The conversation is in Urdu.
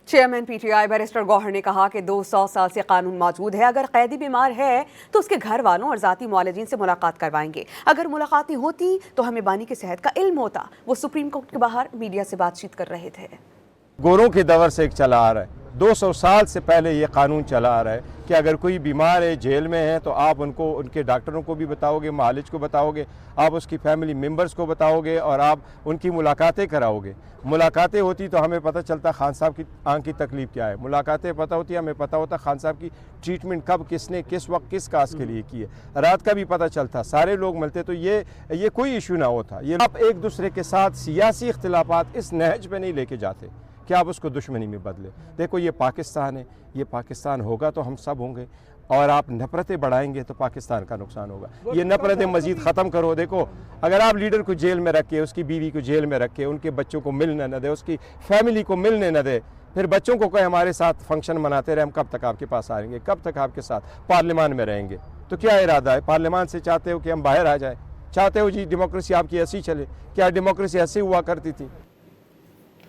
چیئرمین پی ٹی آئی بیرسٹر گوہر نے کہا کہ 200 سال سے قانون موجود ہے، اگر قیدی بیمار ہے تو اس کے گھر والوں اور ذاتی معالجین سے ملاقات کروائیں گے۔ اگر ملاقات نہیں ہوتی تو ہمیں بانی کی صحت کا علم ہوتا۔ وہ سپریم کورٹ کے باہر میڈیا سے بات چیت کر رہے تھے۔ گوروں کے دور سے ایک چلا آ رہا ہے، 200 سال سے پہلے یہ قانون چلا آ رہا ہے کہ اگر کوئی بیمار ہے، جیل میں ہے، تو آپ ان کو، ان کے ڈاکٹروں کو بھی بتاؤ گے، معالج کو بتاؤ گے، آپ اس کی فیملی ممبرز کو بتاؤ گے اور آپ ان کی ملاقاتیں کراؤ گے۔ ملاقاتیں ہوتی تو ہمیں پتہ چلتا خان صاحب کی آنکھ کی تکلیف کیا ہے، ملاقاتیں پتہ ہوتی ہمیں پتہ ہوتا خان صاحب کی ٹریٹمنٹ کب، کس نے، کس وقت، کس کاز کے لیے کی ہے، رات کا بھی پتہ چلتا، سارے لوگ ملتے تو یہ کوئی ایشو نہ ہوتا۔ یہ آپ ایک دوسرے کے ساتھ سیاسی اختلافات اس نہج پہ نہیں لے کے جاتے کہ آپ اس کو دشمنی میں بدلے۔ دیکھو یہ پاکستان ہے، یہ پاکستان ہوگا تو ہم سب ہوں گے، اور آپ نفرتیں بڑھائیں گے تو پاکستان کا نقصان ہوگا۔ یہ نفرتیں مزید ختم کرو۔ دیکھو اگر آپ لیڈر کو جیل میں رکھے، اس کی بیوی کو جیل میں رکھے، ان کے بچوں کو ملنے نہ دے، اس کی فیملی کو ملنے نہ دے، پھر بچوں کو کوئی ہمارے ساتھ فنکشن مناتے رہے، ہم کب تک آپ کے پاس آئیں گے، کب تک آپ کے ساتھ پارلیمان میں رہیں گے؟ تو کیا ارادہ ہے؟ پارلیمان سے چاہتے ہو کہ ہم باہر آ جائیں؟ چاہتے ہو جی ڈیموکریسی آپ کی ایسی چلے؟ کیا ڈیموکریسی ایسی ہوا کرتی تھی؟